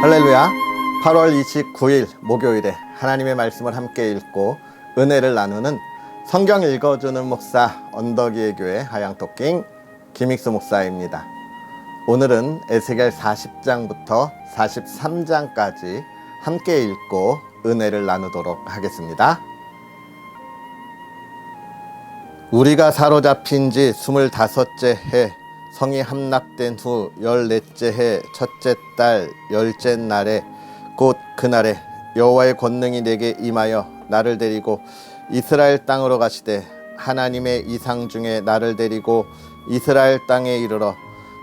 할렐루야. 8월 29일 목요일에 하나님의 말씀을 함께 읽고 은혜를 나누는 성경 읽어주는 목사 언덕이의 교회 하양토킹 김익수 목사입니다. 오늘은 에스겔 40장부터 43장까지 함께 읽고 은혜를 나누도록 하겠습니다. 우리가 사로잡힌 지 25째 해 성이 함락된 후 14째 해 첫째 달 10째 날에 곧 그날에 여호와의 권능이 내게 임하여 나를 데리고 이스라엘 땅으로 가시되 하나님의 이상 중에 나를 데리고 이스라엘 땅에 이르러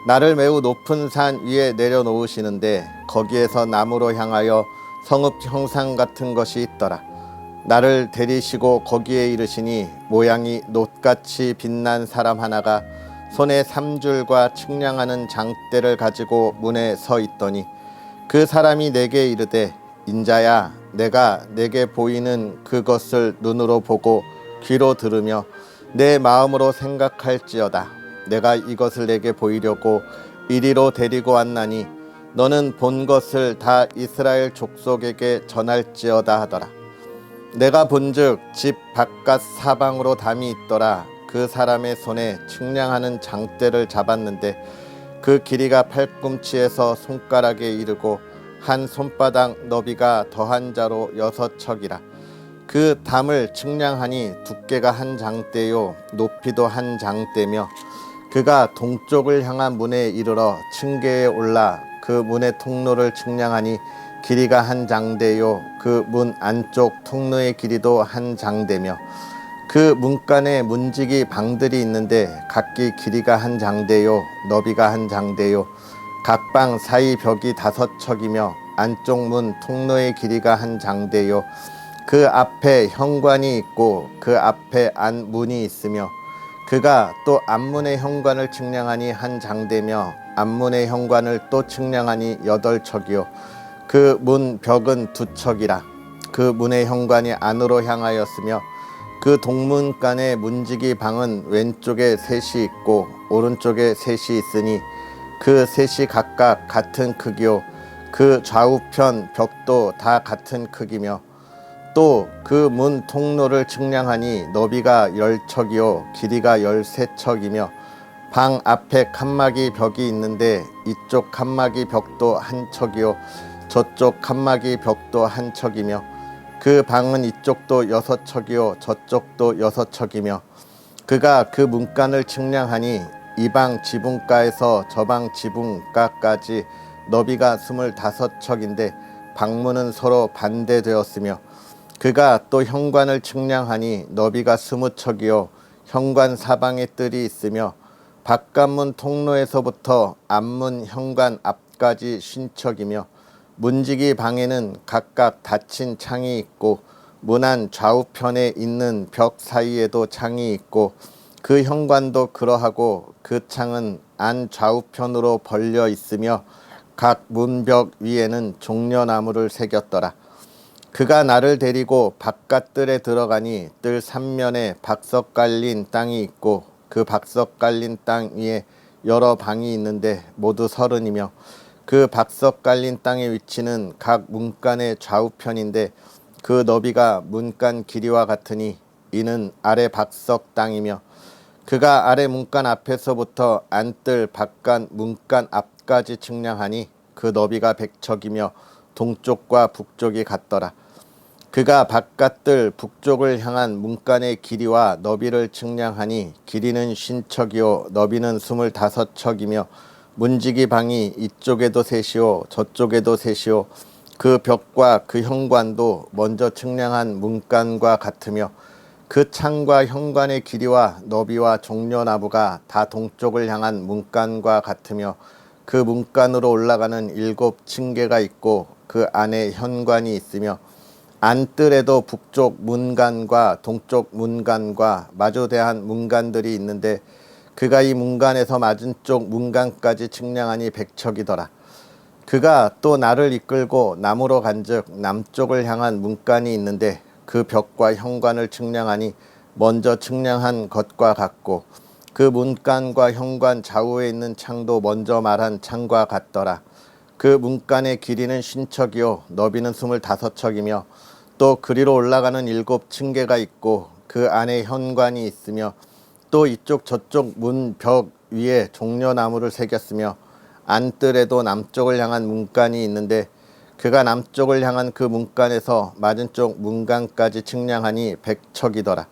나를 매우 높은 산 위에 내려놓으시는데 거기에서 나무로 향하여 성읍 형상 같은 것이 있더라. 나를 데리시고 거기에 이르시니 모양이 놋같이 빛난 사람 하나가 손에 3줄과 측량하는 장대를 가지고 문에 서 있더니 그 사람이 내게 이르되 인자야 내가 내게 보이는 그것을 눈으로 보고 귀로 들으며 내 마음으로 생각할지어다. 내가 이것을 내게 보이려고 이리로 데리고 왔나니 너는 본 것을 다 이스라엘 족속에게 전할지어다 하더라. 내가 본즉 집 바깥 사방으로 담이 있더라. 그 사람의 손에 측량하는 장대를 잡았는데 그 길이가 팔꿈치에서 손가락에 이르고 한 손바닥 너비가 더한 자로 6척이라. 그 담을 측량하니 두께가 한 장대요 높이도 한 장대며 그가 동쪽을 향한 문에 이르러 층계에 올라 그 문의 통로를 측량하니 길이가 한 장대요 그 문 안쪽 통로의 길이도 한 장대며 그 문간에 문지기 방들이 있는데 각기 길이가 한 장대요 너비가 한 장대요 각 방 사이 벽이 5척이며 안쪽 문 통로의 길이가 한 장대요 그 앞에 현관이 있고 그 앞에 안문이 있으며 그가 또 앞문의 현관을 측량하니 한 장대며 앞문의 현관을 또 측량하니 8척이요 그 문 벽은 2척이라. 그 문의 현관이 안으로 향하였으며 그 동문간의 문지기 방은 왼쪽에 셋이 있고 오른쪽에 셋이 있으니 그 셋이 각각 같은 크기요 그 좌우편 벽도 다 같은 크기며 또 그 문 통로를 측량하니 너비가 10척이요 길이가 13척이며 방 앞에 칸막이 벽이 있는데 이쪽 칸막이 벽도 한 척이요 저쪽 칸막이 벽도 한 척이며 그 방은 이쪽도 6척이요 저쪽도 6척이며 그가 그 문간을 측량하니 이 방 지붕가에서 저 방 지붕가까지 너비가 25척인데 방문은 서로 반대되었으며 그가 또 현관을 측량하니 너비가 20척이요 현관 사방에 뜰이 있으며 바깥문 통로에서부터 앞문 현관 앞까지 50척이며 문지기 방에는 각각 닫힌 창이 있고 문 안 좌우편에 있는 벽 사이에도 창이 있고 그 현관도 그러하고 그 창은 안 좌우편으로 벌려 있으며 각 문벽 위에는 종려나무를 새겼더라. 그가 나를 데리고 바깥뜰에 들어가니 뜰 3면에 박석 깔린 땅이 있고 그 박석 깔린 땅 위에 여러 방이 있는데 모두 30이며 그 박석 깔린 땅의 위치는 각 문간의 좌우편인데 그 너비가 문간 길이와 같으니 이는 아래 박석 땅이며 그가 아래 문간 앞에서부터 안뜰 바깥 문간 앞까지 측량하니 그 너비가 100척이며 동쪽과 북쪽이 같더라. 그가 바깥뜰 북쪽을 향한 문간의 길이와 너비를 측량하니 길이는 50척이요 너비는 25척이며 문지기 방이 이쪽에도 셋이요 저쪽에도 셋이요 그 벽과 그 현관도 먼저 측량한 문간과 같으며 그 창과 현관의 길이와 너비와 종려나무가 다 동쪽을 향한 문간과 같으며 그 문간으로 올라가는 7층계가 있고 그 안에 현관이 있으며 안뜰에도 북쪽 문간과 동쪽 문간과 마주대한 문간들이 있는데 그가 이 문간에서 맞은쪽 문간까지 측량하니 100척이더라. 그가 또 나를 이끌고 남으로 간즉 남쪽을 향한 문간이 있는데 그 벽과 현관을 측량하니 먼저 측량한 것과 같고 그 문간과 현관 좌우에 있는 창도 먼저 말한 창과 같더라. 그 문간의 길이는 50척이요 너비는 25척이며 또 그리로 올라가는 7층계가 있고 그 안에 현관이 있으며 또 이쪽 저쪽 문 벽 위에 종려나무를 새겼으며 안뜰에도 남쪽을 향한 문간이 있는데 그가 남쪽을 향한 그 문간에서 맞은쪽 문간까지 측량하니 100척이더라.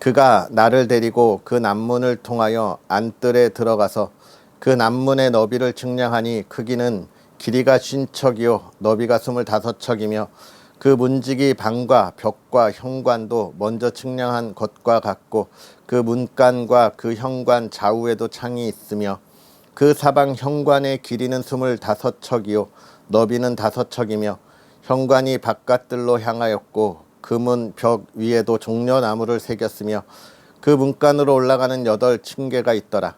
그가 나를 데리고 그 남문을 통하여 안뜰에 들어가서 그 남문의 너비를 측량하니 크기는 길이가 50척이요 너비가 25척이며 그 문지기 방과 벽과 현관도 먼저 측량한 것과 같고 그 문간과 그 현관 좌우에도 창이 있으며 그 사방 현관의 길이는 25척이요 너비는 5척이며 현관이 바깥들로 향하였고 그 문 벽 위에도 종려나무를 새겼으며 그 문간으로 올라가는 8층계가 있더라.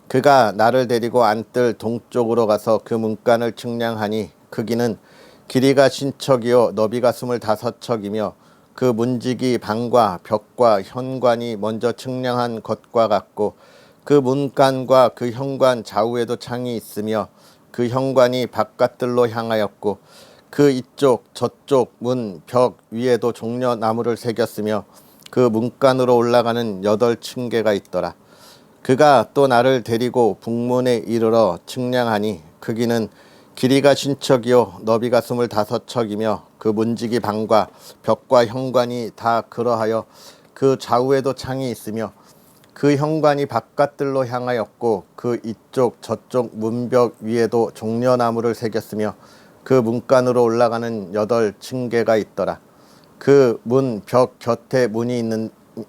그가 나를 데리고 안뜰 동쪽으로 가서 그 문간을 측량하니 크기는 길이가 50척이요 너비가 25척이며 그 문지기 방과 벽과 현관이 먼저 측량한 것과 같고 그 문간과 그 현관 좌우에도 창이 있으며 그 현관이 바깥들로 향하였고 그 이쪽 저쪽 문 벽 위에도 종려나무를 새겼으며 그 문간으로 올라가는 8층계가 있더라. 그가 또 나를 데리고 북문에 이르러 측량하니 크기는 길이가 50척이요 너비가 25척이며 그 문지기 방과 벽과 현관이 다 그러하여 그 좌우에도 창이 있으며 그 현관이 바깥들로 향하였고 그 이쪽 저쪽 문벽 위에도 종려나무를 새겼으며 그 문간으로 올라가는 8층계가 있더라. 그 문 벽 곁에 문이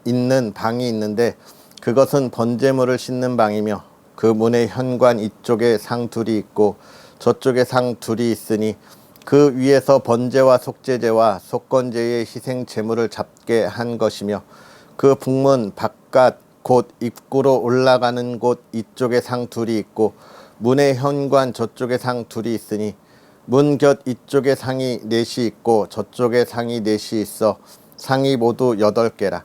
있는 방이 있는데 그것은 번제물을 싣는 방이며 그 문의 현관 이쪽에 상 둘이 있고 저쪽에 상 둘이 있으니 그 위에서 번제와 속죄제와 속건제의 희생 제물을 잡게 한 것이며 그 북문 바깥 곧 입구로 올라가는 곳 이쪽에 상 둘이 있고 문의 현관 저쪽에 상 둘이 있으니 문 곁 이쪽에 상이 4이 있고 저쪽에 상이 4이 있어 상이 모두 8개라.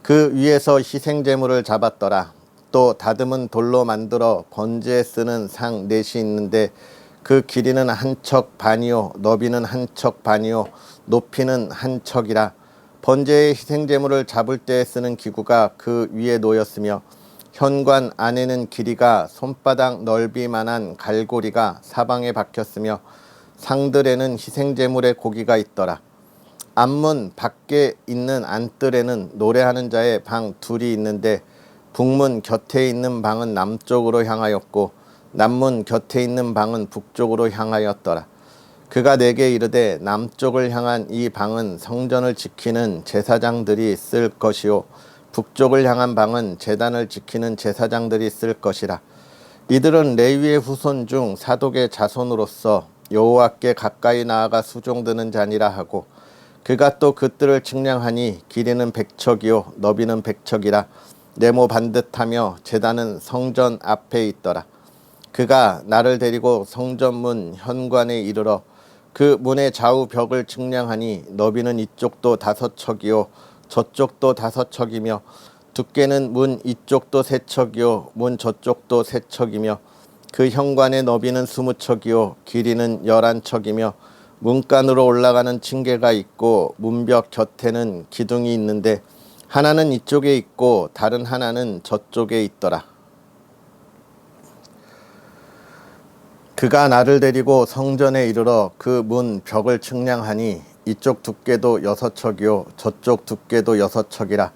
그 위에서 희생 제물을 잡았더라. 또 다듬은 돌로 만들어 번제에 쓰는 상 4이 있는데 그 길이는 1척 반이요 너비는 1척 반이요 높이는 1척이라. 번제의 희생제물을 잡을 때 쓰는 기구가 그 위에 놓였으며 현관 안에는 길이가 손바닥 넓이만한 갈고리가 사방에 박혔으며 상들에는 희생제물의 고기가 있더라. 앞문 밖에 있는 안뜰에는 노래하는 자의 방 둘이 있는데 북문 곁에 있는 방은 남쪽으로 향하였고 남문 곁에 있는 방은 북쪽으로 향하였더라. 그가 내게 이르되 남쪽을 향한 이 방은 성전을 지키는 제사장들이 쓸 것이요 북쪽을 향한 방은 제단을 지키는 제사장들이 쓸 것이라. 이들은 레위의 후손 중 사독의 자손으로서 여호와께 가까이 나아가 수종드는 자니라 하고 그가 또 그들을 측량하니 길이는 100척이요 너비는 100척이라. 네모 반듯하며 제단은 성전 앞에 있더라. 그가 나를 데리고 성전문 현관에 이르러 그 문의 좌우 벽을 측량하니 너비는 이쪽도 5척이요 저쪽도 5척이며 두께는 문 이쪽도 3척이요 문 저쪽도 3척이며 그 현관의 너비는 20척이요 길이는 11척이며 문간으로 올라가는 층계가 있고 문벽 곁에는 기둥이 있는데 하나는 이쪽에 있고 다른 하나는 저쪽에 있더라. 그가 나를 데리고 성전에 이르러 그 문 벽을 측량하니 이쪽 두께도 6척이요 저쪽 두께도 6척이라.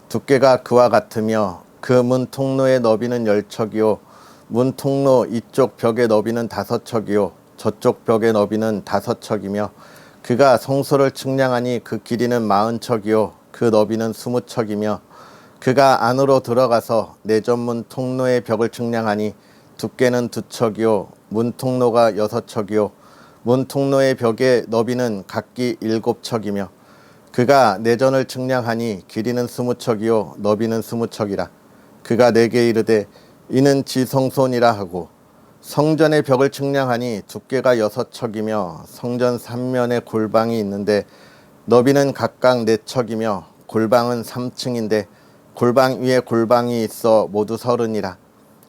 두께가 그와 같으며 그 문 통로의 너비는 10척이요 문 통로 이쪽 벽의 너비는 5척이요 저쪽 벽의 너비는 5척이며 그가 성소를 측량하니 그 길이는 40척이요 그 너비는 20척이며 그가 안으로 들어가서 내전문 통로의 벽을 측량하니 두께는 2척이요 문 통로가 6척이요 문 통로의 벽의 너비는 각기 7척이며 그가 내전을 측량하니 길이는 20척이요 너비는 20척이라. 그가 내게 이르되 이는 지성소니라 하고 성전의 벽을 측량하니 두께가 6척이며 성전 3면에 골방이 있는데 너비는 각각 4척이며 골방은 3층인데 골방 위에 골방이 있어 모두 30이라.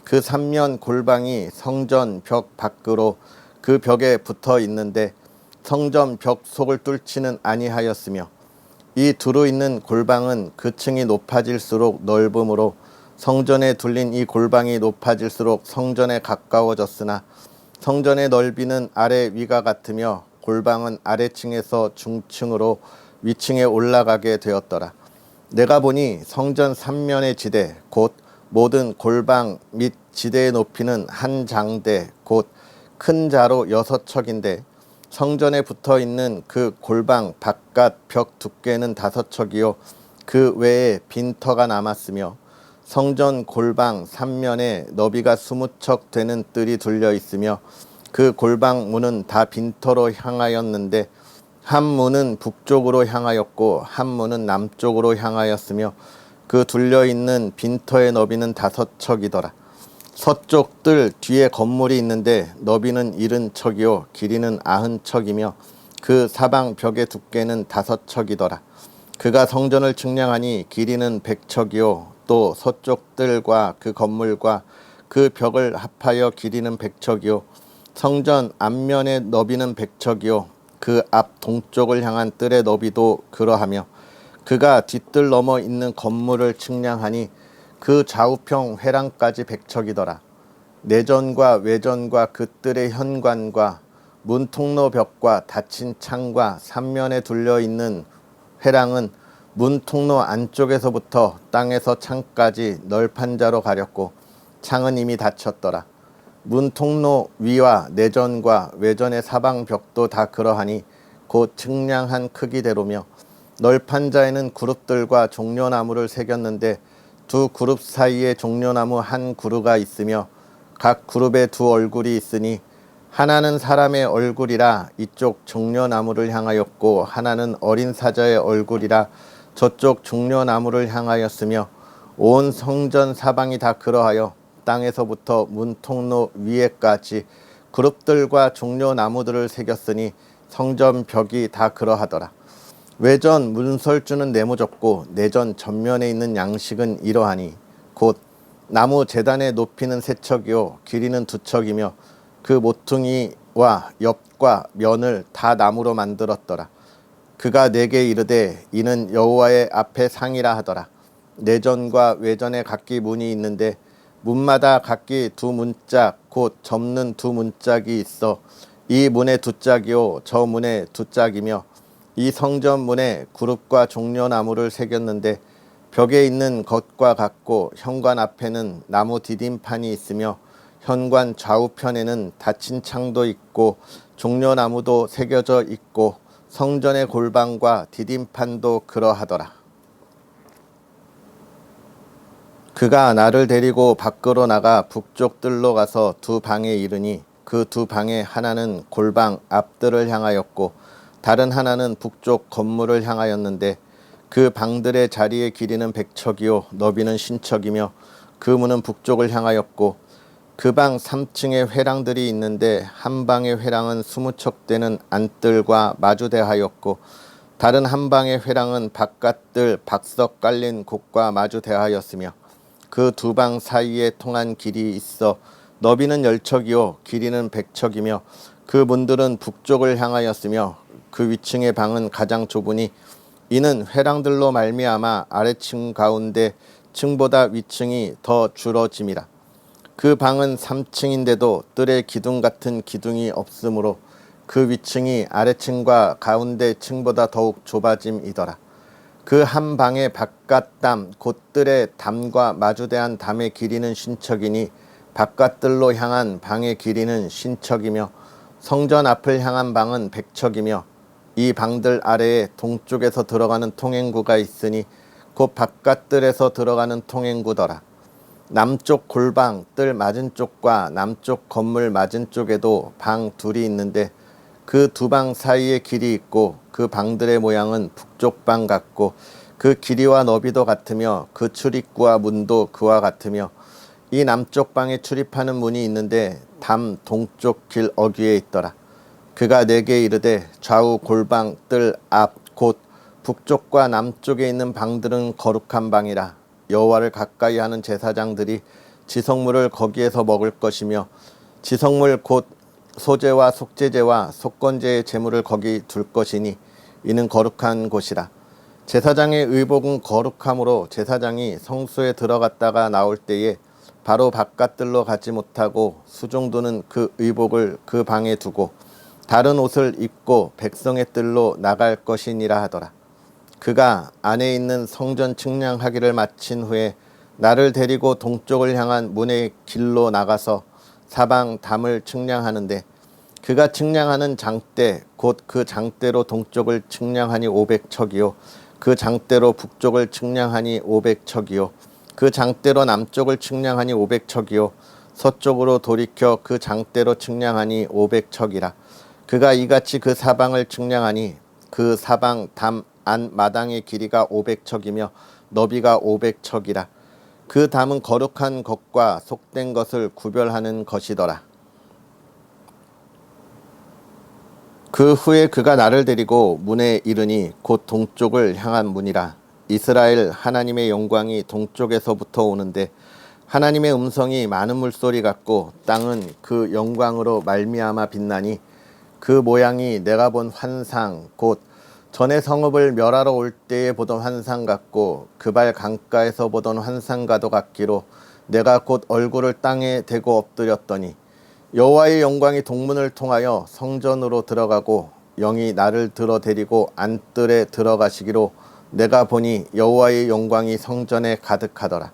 그 3면 골방이 성전 벽 밖으로 그 벽에 붙어 있는데 성전 벽 속을 뚫지는 아니하였으며 이 두루 있는 골방은 그 층이 높아질수록 넓음으로 성전에 둘린 이 골방이 높아질수록 성전에 가까워졌으나 성전의 넓이는 아래 위가 같으며 골방은 아래층에서 중층으로 위층에 올라가게 되었더라. 내가 보니 성전 삼면의 지대 곧 모든 골방 및 지대의 높이는 한 장대 곧 큰 자로 6척인데 성전에 붙어 있는 그 골방 바깥 벽 두께는 5척이요 그 외에 빈터가 남았으며 성전 골방 삼면에 너비가 20척 되는 뜰이 둘려 있으며 그 골방 문은 다 빈터로 향하였는데 한 문은 북쪽으로 향하였고 한 문은 남쪽으로 향하였으며 그 둘려 있는 빈터의 너비는 5척이더라. 서쪽 뜰 뒤에 건물이 있는데 너비는 70척이요 길이는 90척이며 그 사방 벽의 두께는 5척이더라. 그가 성전을 측량하니 길이는 100척이요 또 서쪽 뜰과 그 건물과 그 벽을 합하여 길이는 100척이요 성전 앞면의 너비는 100척이요 그 앞 동쪽을 향한 뜰의 너비도 그러하며 그가 뒷뜰 넘어 있는 건물을 측량하니 그 좌우평 회랑까지 100척이더라. 내전과 외전과 그 뜰의 현관과 문 통로 벽과 닫힌 창과 삼면에 둘려 있는 회랑은 문 통로 안쪽에서부터 땅에서 창까지 널판자로 가렸고 창은 이미 닫혔더라. 문 통로 위와 내전과 외전의 사방 벽도 다 그러하니 곧 측량한 크기대로며 널판자에는 그룹들과 종려나무를 새겼는데 두 그룹 사이에 종려나무 한 그루가 있으며 각 그룹에 두 얼굴이 있으니 하나는 사람의 얼굴이라 이쪽 종려나무를 향하였고 하나는 어린 사자의 얼굴이라 저쪽 종려나무를 향하였으며 온 성전 사방이 다 그러하여 땅에서부터 문 통로 위에까지 그룹들과 종려나무들을 새겼으니 성전 벽이 다 그러하더라. 외전 문설주는 네모졌고 내전 전면에 있는 양식은 이러하니 곧 나무 제단의 높이는 3척이요 길이는 2척이며 그 모퉁이와 옆과 면을 다 나무로 만들었더라. 그가 내게 이르되 이는 여호와의 앞에 상이라 하더라. 내전과 외전에 각기 문이 있는데 문마다 각기 두 문짝 곧 접는 두 문짝이 있어 이 문에 2짝이요 저 문에 2짝이며 이 성전 문에 그룹과 종려나무를 새겼는데 벽에 있는 것과 같고 현관 앞에는 나무 디딤판이 있으며 현관 좌우편에는 닫힌 창도 있고 종려나무도 새겨져 있고 성전의 골방과 디딤판도 그러하더라. 그가 나를 데리고 밖으로 나가 북쪽 뜰로 가서 두 방에 이르니 그 두 방에 하나는 골방 앞뜰을 향하였고 다른 하나는 북쪽 건물을 향하였는데 그 방들의 자리의 길이는 100척이요 너비는 50척이며 그 문은 북쪽을 향하였고 그 방 3층에 회랑들이 있는데 한 방의 회랑은 20척 되는 안뜰과 마주대하였고 다른 한 방의 회랑은 바깥뜰 박석 깔린 곳과 마주대하였으며 그 두 방 사이에 통한 길이 있어 너비는 10척이요 길이는 100척이며 그 문들은 북쪽을 향하였으며 그 위층의 방은 가장 좁으니 이는 회랑들로 말미암아 아래층 가운데 층보다 위층이 더 줄어짐이라. 그 방은 3층인데도 뜰에 기둥 같은 기둥이 없으므로 그 위층이 아래층과 가운데 층보다 더욱 좁아짐이더라. 그 한 방의 바깥 담 곧 뜰의 담과 마주대한 담의 길이는 50척이니 바깥뜰로 향한 방의 길이는 50척이며 성전 앞을 향한 방은 100척이며 이 방들 아래에 동쪽에서 들어가는 통행구가 있으니 곧 바깥뜰에서 들어가는 통행구더라. 남쪽 골방 뜰 맞은 쪽과 남쪽 건물 맞은 쪽에도 방 둘이 있는데 그 두 방 사이에 길이 있고 그 방들의 모양은 북쪽 방 같고 그 길이와 너비도 같으며 그 출입구와 문도 그와 같으며 이 남쪽 방에 출입하는 문이 있는데 담 동쪽 길 어귀에 있더라. 그가 내게 이르되 좌우 골방 뜰 앞 곧 북쪽과 남쪽에 있는 방들은 거룩한 방이라. 여호와를 가까이 하는 제사장들이 지성물을 거기에서 먹을 것이며 지성물 곧 소제와 속죄제와 속건제의 제물을 거기 둘 것이니 이는 거룩한 곳이라. 제사장의 의복은 거룩함으로 제사장이 성소에 들어갔다가 나올 때에 바로 바깥들로 가지 못하고 수종도는 그 의복을 그 방에 두고 다른 옷을 입고 백성의 뜰로 나갈 것이니라 하더라. 그가 안에 있는 성전 측량하기를 마친 후에 나를 데리고 동쪽을 향한 문의 길로 나가서 사방 담을 측량하는데 그가 측량하는 장대 곧 그 장대로 동쪽을 측량하니 500척이요 그 장대로 북쪽을 측량하니 500척이요 그 장대로 남쪽을 측량하니 500척이요 서쪽으로 돌이켜 그 장대로 측량하니 500척이라. 그가 이같이 그 사방을 측량하니 그 사방 담 안 마당의 길이가 500척이며 너비가 500척이라. 그 담은 거룩한 것과 속된 것을 구별하는 것이더라. 그 후에 그가 나를 데리고 문에 이르니 곧 동쪽을 향한 문이라. 이스라엘 하나님의 영광이 동쪽에서부터 오는데 하나님의 음성이 많은 물소리 같고 땅은 그 영광으로 말미암아 빛나니 그 모양이 내가 본 환상 곧 전에 성읍을 멸하러 올 때에 보던 환상 같고 그발 강가에서 보던 환상과도 같기로 내가 곧 얼굴을 땅에 대고 엎드렸더니 여호와의 영광이 동문을 통하여 성전으로 들어가고 영이 나를 들어 데리고 안뜰에 들어가시기로 내가 보니 여호와의 영광이 성전에 가득하더라.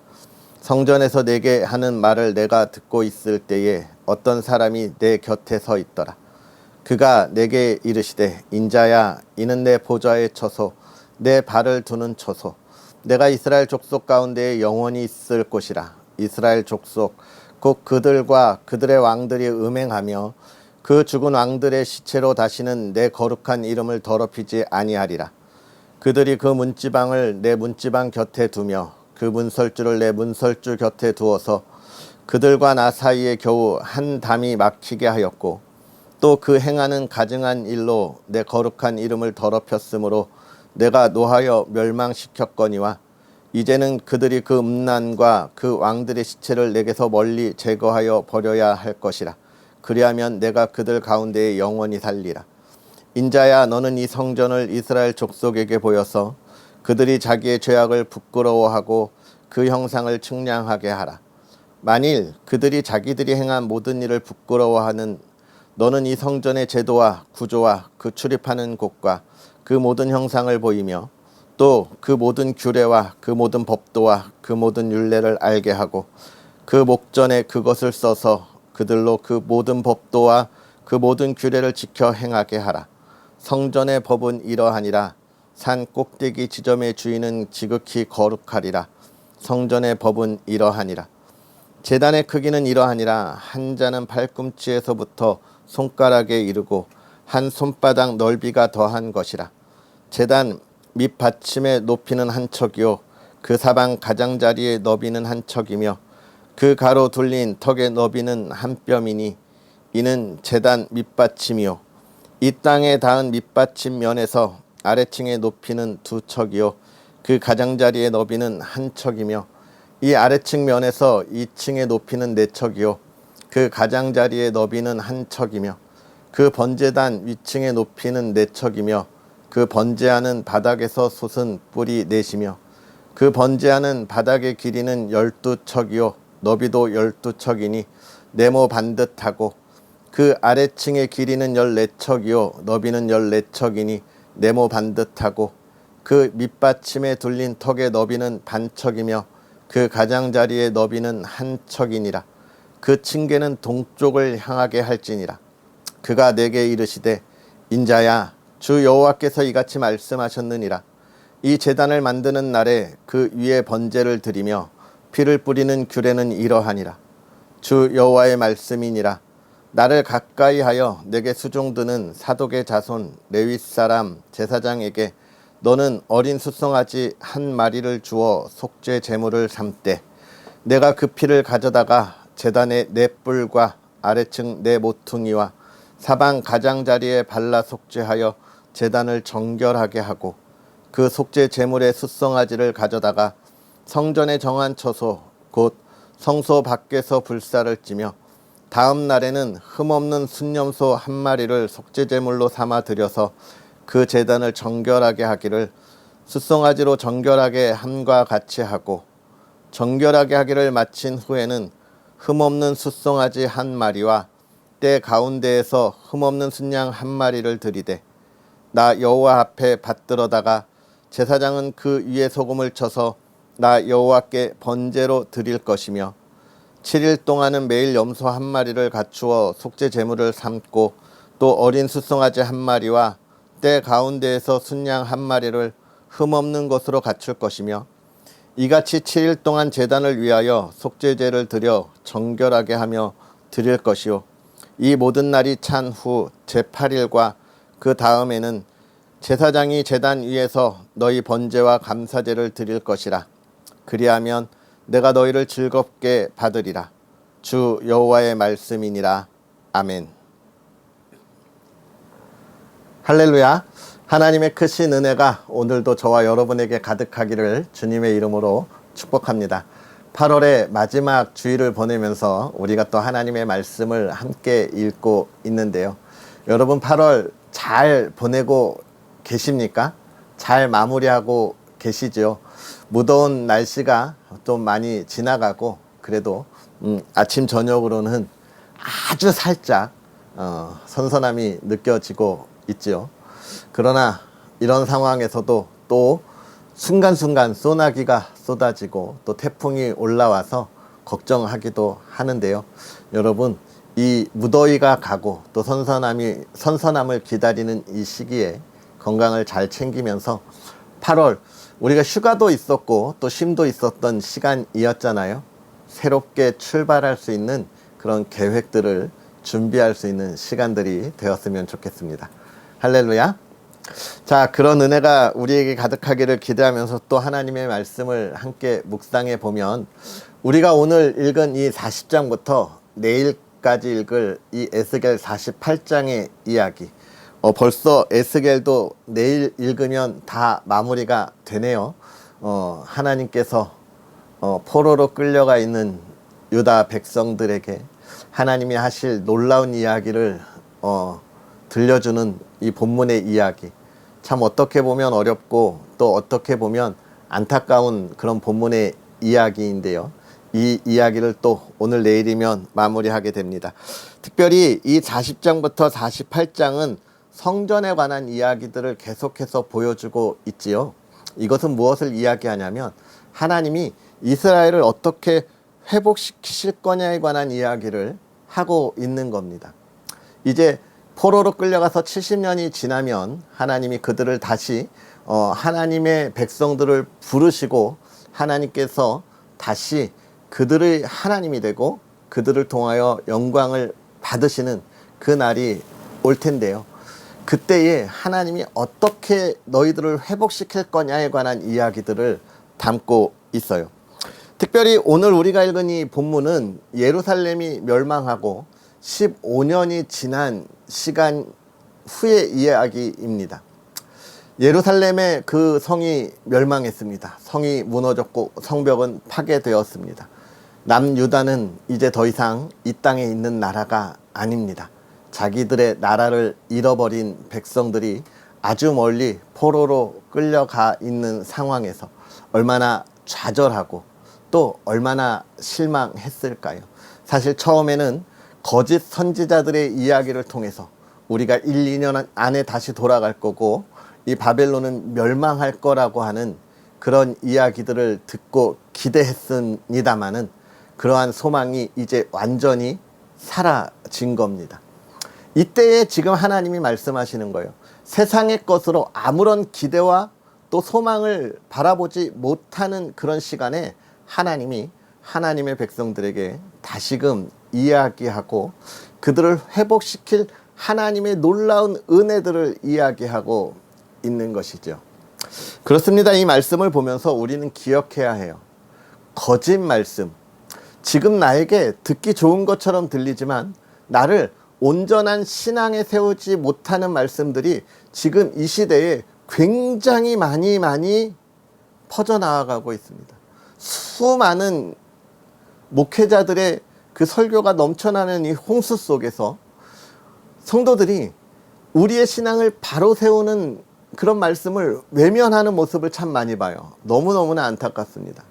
성전에서 내게 하는 말을 내가 듣고 있을 때에 어떤 사람이 내 곁에 서 있더라. 그가 내게 이르시되 인자야 이는 내 보좌의 처소 내 발을 두는 처소 내가 이스라엘 족속 가운데에 영원히 있을 곳이라. 이스라엘 족속 곧 그들과 그들의 왕들이 음행하며 그 죽은 왕들의 시체로 다시는 내 거룩한 이름을 더럽히지 아니하리라. 그들이 그 문지방을 내 문지방 곁에 두며 그 문설주를 내 문설주 곁에 두어서 그들과 나 사이에 겨우 한 담이 막히게 하였고 또 그 행하는 가증한 일로 내 거룩한 이름을 더럽혔으므로 내가 노하여 멸망시켰거니와 이제는 그들이 그 음란과 그 왕들의 시체를 내게서 멀리 제거하여 버려야 할 것이라. 그리하면 내가 그들 가운데에 영원히 살리라. 인자야 너는 이 성전을 이스라엘 족속에게 보여서 그들이 자기의 죄악을 부끄러워하고 그 형상을 측량하게 하라. 만일 그들이 자기들이 행한 모든 일을 부끄러워하는 너는 이 성전의 제도와 구조와 그 출입하는 곳과 그 모든 형상을 보이며 또 그 모든 규례와 그 모든 법도와 그 모든 율례를 알게 하고 그 목전에 그것을 써서 그들로 그 모든 법도와 그 모든 규례를 지켜 행하게 하라. 성전의 법은 이러하니라. 산 꼭대기 지점의 주인은 지극히 거룩하리라. 성전의 법은 이러하니라. 제단의 크기는 이러하니라. 한 자는 발꿈치에서부터 손가락에 이르고 한 손바닥 넓이가 더한 것이라. 제단 밑 받침의 높이는 한 척이요 그 사방 가장자리의 너비는 한 척이며 그 가로 둘린 턱의 너비는 한 뼘이니 이는 제단 밑받침이요 이 땅에 닿은 밑받침 면에서 아래층의 높이는 두 척이요 그 가장자리의 너비는 한 척이며 이 아래층 면에서 2층의 높이는 4척이요 그 가장자리의 너비는 한 척이며 그 번제단 위층의 높이는 4척이며 그 번제하는 바닥에서 솟은 뿔이 4이며 그 번제하는 바닥의 길이는 12척이요 너비도 12척이니 네모 반듯하고 그 아래층의 길이는 14척이요 너비는 14척이니 네모 반듯하고 그 밑받침에 둘린 턱의 너비는 반척이며 그 가장자리의 너비는 한 척이니라. 그 층계는 동쪽을 향하게 할지니라. 그가 내게 이르시되 인자야 주 여호와께서 이같이 말씀하셨느니라. 이 제단을 만드는 날에 그 위에 번제를 드리며 피를 뿌리는 규례는 이러하니라. 주 여호와의 말씀이니라. 나를 가까이 하여 내게 수종드는 사독의 자손 레위 사람 제사장에게 너는 어린 숫송아지 한 마리를 주어 속죄 제물을 삼되 내가 그 피를 가져다가 제단의 네 뿔과 아래층 네 모퉁이와 사방 가장자리에 발라 속죄하여 제단을 정결하게 하고 그 속죄 제물의 숫송아지를 가져다가 성전에 정한 처소 곧 성소 밖에서 불사를 찌며 다음 날에는 흠없는 순염소 한 마리를 속죄제물로 삼아 드려서 그 제단을 정결하게 하기를 숫송아지로 정결하게 함과 같이 하고, 정결하게 하기를 마친 후에는 흠없는 숫송아지 한 마리와 때 가운데에서 흠없는 순양 한 마리를 드리되, 나 여호와 앞에 받들어다가 제사장은 그 위에 소금을 쳐서 나 여호와께 번제로 드릴 것이며, 7일 동안은 매일 염소 한 마리를 갖추어 속죄 제물을 삼고, 또 어린 숫송아지 한 마리와 때 가운데에서 순양 한 마리를 흠없는 것으로 갖출 것이며, 이같이 7일 동안 제단을 위하여 속죄제를 드려 정결하게 하며 드릴 것이요, 이 모든 날이 찬 후 제8일과 그 다음에는 제사장이 제단 위에서 너희 번제와 감사제를 드릴 것이라. 그리하면 내가 너희를 즐겁게 받으리라. 주 여호와의 말씀이니라. 아멘. 할렐루야. 하나님의 크신 은혜가 오늘도 저와 여러분에게 가득하기를 주님의 이름으로 축복합니다. 8월의 마지막 주일을 보내면서 우리가 또 하나님의 말씀을 함께 읽고 있는데요. 여러분 8월 잘 보내고 계십니까? 잘 마무리하고 계시죠? 무더운 날씨가 좀 많이 지나가고, 그래도 아침 저녁으로는 아주 살짝 선선함이 느껴지고 있죠. 그러나 이런 상황에서도 또 순간순간 소나기가 쏟아지고 또 태풍이 올라와서 걱정하기도 하는데요. 여러분, 이 무더위가 가고 또 선선함을 기다리는 이 시기에 건강을 잘 챙기면서 8월 우리가 휴가도 있었고 또 쉼도 있었던 시간이었잖아요. 새롭게 출발할 수 있는 그런 계획들을 준비할 수 있는 시간들이 되었으면 좋겠습니다. 할렐루야. 자, 그런 은혜가 우리에게 가득하기를 기대하면서 또 하나님의 말씀을 함께 묵상해 보면, 우리가 오늘 읽은 이 40장부터 내일까지 읽을 이 에스겔 48장의 이야기, 벌써 에스겔도 내일 읽으면 다 마무리가 되네요. 하나님께서 포로로 끌려가 있는 유다 백성들에게 하나님이 하실 놀라운 이야기를 들려주는 이 본문의 이야기, 참 어떻게 보면 어렵고 또 어떻게 보면 안타까운 그런 본문의 이야기인데요. 이 이야기를 또 오늘 내일이면 마무리하게 됩니다. 특별히 이 40장부터 48장은 성전에 관한 이야기들을 계속해서 보여주고 있지요. 이것은 무엇을 이야기하냐면 하나님이 이스라엘을 어떻게 회복시키실 거냐에 관한 이야기를 하고 있는 겁니다. 이제 포로로 끌려가서 70년이 지나면 하나님이 그들을 다시 하나님의 백성들을 부르시고 하나님께서 다시 그들의 하나님이 되고 그들을 통하여 영광을 받으시는 그 날이 올 텐데요. 그때에 하나님이 어떻게 너희들을 회복시킬 거냐에 관한 이야기들을 담고 있어요. 특별히 오늘 우리가 읽은 이 본문은 예루살렘이 멸망하고 15년이 지난 시간 후의 이야기입니다. 예루살렘의 그 성이 멸망했습니다. 성이 무너졌고 성벽은 파괴되었습니다. 남유다는 이제 더 이상 이 땅에 있는 나라가 아닙니다. 자기들의 나라를 잃어버린 백성들이 아주 멀리 포로로 끌려가 있는 상황에서 얼마나 좌절하고 또 얼마나 실망했을까요? 사실 처음에는 거짓 선지자들의 이야기를 통해서 우리가 1, 2년 안에 다시 돌아갈 거고 이 바벨론은 멸망할 거라고 하는 그런 이야기들을 듣고 기대했습니다마는 그러한 소망이 이제 완전히 사라진 겁니다. 이때에 지금 하나님이 말씀하시는 거예요. 세상의 것으로 아무런 기대와 또 소망을 바라보지 못하는 그런 시간에 하나님이 하나님의 백성들에게 다시금 이야기하고 그들을 회복시킬 하나님의 놀라운 은혜들을 이야기하고 있는 것이죠. 그렇습니다. 이 말씀을 보면서 우리는 기억해야 해요. 거짓 말씀, 지금 나에게 듣기 좋은 것처럼 들리지만 나를 온전한 신앙에 세우지 못하는 말씀들이 지금 이 시대에 굉장히 많이 퍼져나가고 있습니다. 수많은 목회자들의 그 설교가 넘쳐나는 이 홍수 속에서 성도들이 우리의 신앙을 바로 세우는 그런 말씀을 외면하는 모습을 참 많이 봐요. 너무너무나 안타깝습니다.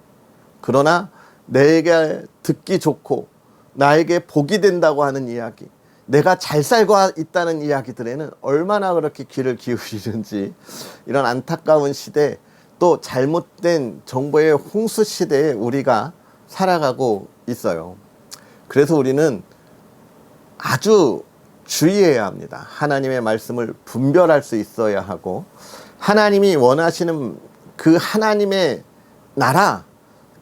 그러나 내게 듣기 좋고 나에게 복이 된다고 하는 이야기, 내가 잘 살고 있다는 이야기들에는 얼마나 그렇게 귀를 기울이는지, 이런 안타까운 시대, 또 잘못된 정보의 홍수 시대에 우리가 살아가고 있어요. 그래서 우리는 아주 주의해야 합니다. 하나님의 말씀을 분별할 수 있어야 하고, 하나님이 원하시는 그 하나님의 나라,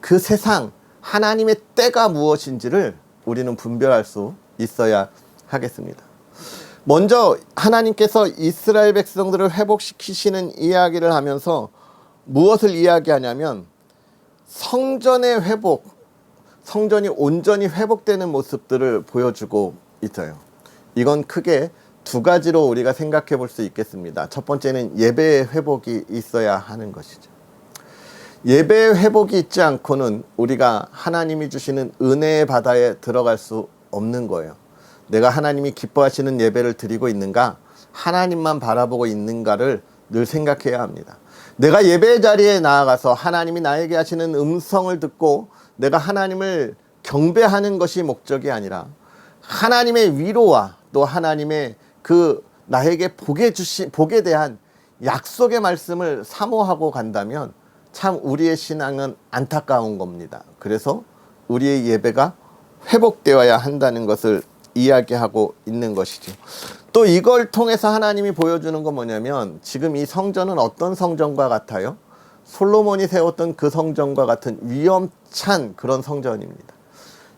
그 세상, 하나님의 때가 무엇인지를 우리는 분별할 수 있어야 하겠습니다. 먼저 하나님께서 이스라엘 백성들을 회복시키시는 이야기를 하면서 무엇을 이야기하냐면 성전의 회복, 성전이 온전히 회복되는 모습들을 보여주고 있어요. 이건 크게 두 가지로 우리가 생각해 볼 수 있겠습니다. 첫 번째는 예배의 회복이 있어야 하는 것이죠. 예배의 회복이 있지 않고는 우리가 하나님이 주시는 은혜의 바다에 들어갈 수 없는 거예요. 내가 하나님이 기뻐하시는 예배를 드리고 있는가, 하나님만 바라보고 있는가를 늘 생각해야 합니다. 내가 예배의 자리에 나아가서 하나님이 나에게 하시는 음성을 듣고 내가 하나님을 경배하는 것이 목적이 아니라 하나님의 위로와 또 하나님의 그 나에게 복에 대한 약속의 말씀을 사모하고 간다면 참 우리의 신앙은 안타까운 겁니다. 그래서 우리의 예배가 회복되어야 한다는 것을 이야기하고 있는 것이죠. 또 이걸 통해서 하나님이 보여주는 건 뭐냐면, 지금 이 성전은 어떤 성전과 같아요? 솔로몬이 세웠던 그 성전과 같은 위험찬 그런 성전입니다.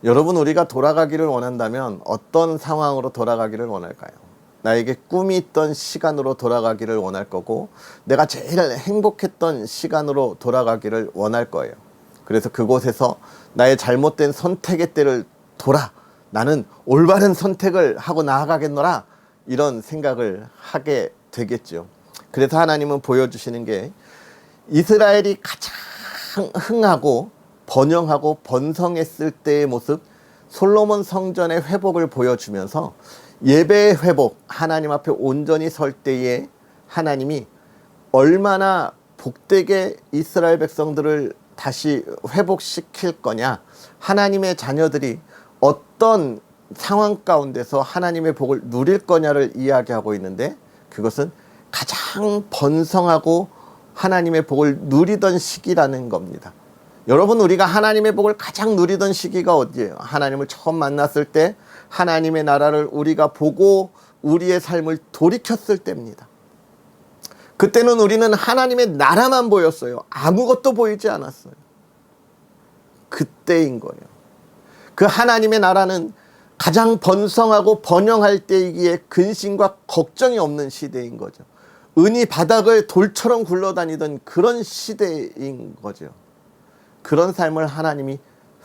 여러분, 우리가 돌아가기를 원한다면 어떤 상황으로 돌아가기를 원할까요? 나에게 꿈이 있던 시간으로 돌아가기를 원할 거고, 내가 제일 행복했던 시간으로 돌아가기를 원할 거예요. 그래서 그곳에서 나의 잘못된 선택의 때를 돌아, 나는 올바른 선택을 하고 나아가겠노라, 이런 생각을 하게 되겠죠. 그래서 하나님은 보여주시는 게 이스라엘이 가장 흥하고 번영하고 번성했을 때의 모습, 솔로몬 성전의 회복을 보여주면서 예배의 회복, 하나님 앞에 온전히 설 때에 하나님이 얼마나 복되게 이스라엘 백성들을 다시 회복시킬 거냐, 하나님의 자녀들이 어떤 상황 가운데서 하나님의 복을 누릴 거냐를 이야기하고 있는데, 그것은 가장 번성하고 하나님의 복을 누리던 시기라는 겁니다. 여러분, 우리가 하나님의 복을 가장 누리던 시기가 어디예요? 하나님을 처음 만났을 때, 하나님의 나라를 우리가 보고 우리의 삶을 돌이켰을 때입니다. 그때는 우리는 하나님의 나라만 보였어요. 아무것도 보이지 않았어요. 그때인 거예요. 그 하나님의 나라는 가장 번성하고 번영할 때이기에 근심과 걱정이 없는 시대인 거죠. 은이 바닥을 돌처럼 굴러다니던 그런 시대인 거죠. 그런 삶을 하나님이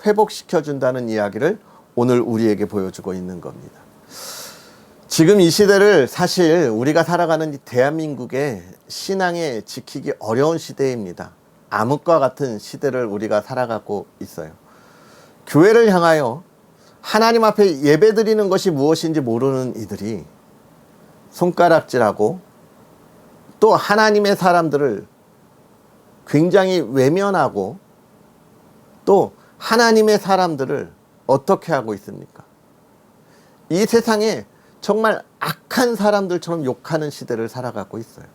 회복시켜준다는 이야기를 오늘 우리에게 보여주고 있는 겁니다. 지금 이 시대를 사실 우리가 살아가는 이 대한민국의 신앙에 지키기 어려운 시대입니다. 암흑과 같은 시대를 우리가 살아가고 있어요. 교회를 향하여 하나님 앞에 예배드리는 것이 무엇인지 모르는 이들이 손가락질하고 또 하나님의 사람들을 굉장히 외면하고 또 하나님의 사람들을 어떻게 하고 있습니까? 이 세상에 정말 악한 사람들처럼 욕하는 시대를 살아가고 있어요.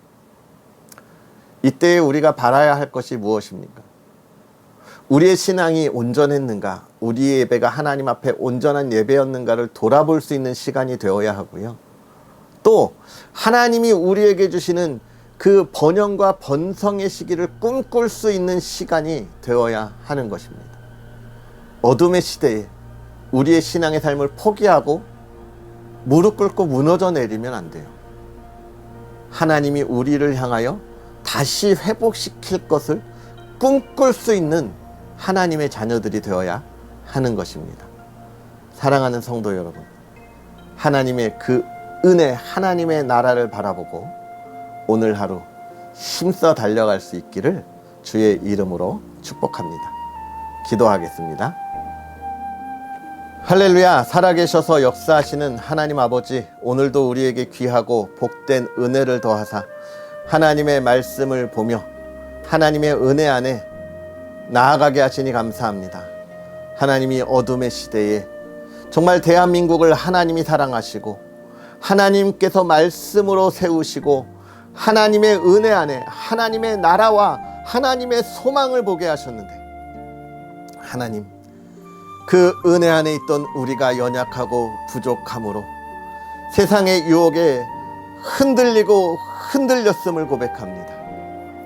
이때에 우리가 바라야 할 것이 무엇입니까? 우리의 신앙이 온전했는가, 우리의 예배가 하나님 앞에 온전한 예배였는가를 돌아볼 수 있는 시간이 되어야 하고요. 또 하나님이 우리에게 주시는 그 번영과 번성의 시기를 꿈꿀 수 있는 시간이 되어야 하는 것입니다. 어둠의 시대에 우리의 신앙의 삶을 포기하고 무릎 꿇고 무너져 내리면 안 돼요. 하나님이 우리를 향하여 다시 회복시킬 것을 꿈꿀 수 있는 하나님의 자녀들이 되어야 하는 것입니다. 사랑하는 성도 여러분, 하나님의 그 은혜, 하나님의 나라를 바라보고 오늘 하루 힘써 달려갈 수 있기를 주의 이름으로 축복합니다. 기도하겠습니다. 할렐루야. 살아계셔서 역사하시는 하나님 아버지, 오늘도 우리에게 귀하고 복된 은혜를 더하사 하나님의 말씀을 보며 하나님의 은혜 안에 나아가게 하시니 감사합니다. 하나님이 어둠의 시대에 정말 대한민국을 하나님이 사랑하시고 하나님께서 말씀으로 세우시고 하나님의 은혜 안에 하나님의 나라와 하나님의 소망을 보게 하셨는데, 하나님, 그 은혜 안에 있던 우리가 연약하고 부족함으로 세상의 유혹에 흔들리고 흔들렸음을 고백합니다.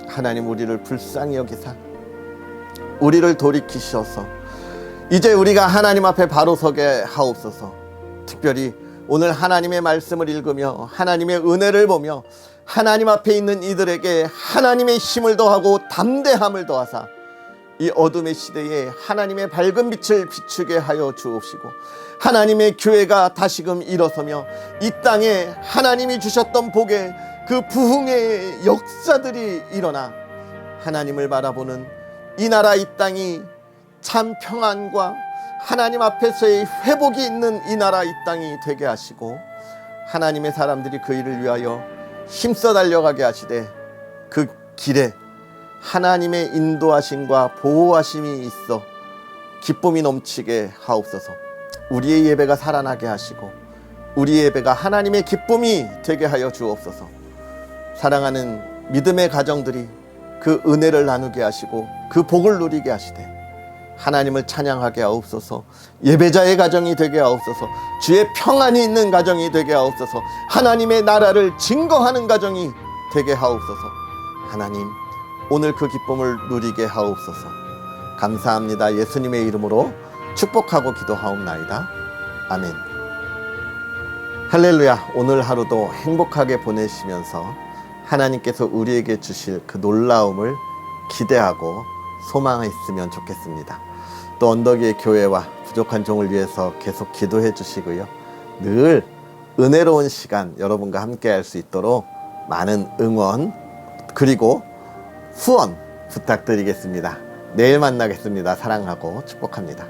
하나님, 우리를 불쌍히 여기사 우리를 돌이키셔서 이제 우리가 하나님 앞에 바로 서게 하옵소서. 특별히 오늘 하나님의 말씀을 읽으며 하나님의 은혜를 보며 하나님 앞에 있는 이들에게 하나님의 힘을 더하고 담대함을 더하사 이 어둠의 시대에 하나님의 밝은 빛을 비추게 하여 주옵시고, 하나님의 교회가 다시금 일어서며 이 땅에 하나님이 주셨던 복의 그 부흥의 역사들이 일어나 하나님을 바라보는 이 나라 이 땅이 참 평안과 하나님 앞에서의 회복이 있는 이 나라 이 땅이 되게 하시고, 하나님의 사람들이 그 일을 위하여 힘써 달려가게 하시되 그 길에 하나님의 인도하심과 보호하심이 있어 기쁨이 넘치게 하옵소서. 우리의 예배가 살아나게 하시고 우리의 예배가 하나님의 기쁨이 되게 하여 주옵소서. 사랑하는 믿음의 가정들이 그 은혜를 나누게 하시고 그 복을 누리게 하시되 하나님을 찬양하게 하옵소서. 예배자의 가정이 되게 하옵소서. 주의 평안이 있는 가정이 되게 하옵소서. 하나님의 나라를 증거하는 가정이 되게 하옵소서. 하나님, 오늘 그 기쁨을 누리게 하옵소서. 감사합니다. 예수님의 이름으로 축복하고 기도하옵나이다. 아멘. 할렐루야. 오늘 하루도 행복하게 보내시면서 하나님께서 우리에게 주실 그 놀라움을 기대하고 소망했으면 좋겠습니다. 또 언덕위의 교회와 부족한 종을 위해서 계속 기도해 주시고요. 늘 은혜로운 시간 여러분과 함께 할 수 있도록 많은 응원 그리고 후원 부탁드리겠습니다. 내일 만나겠습니다. 사랑하고 축복합니다.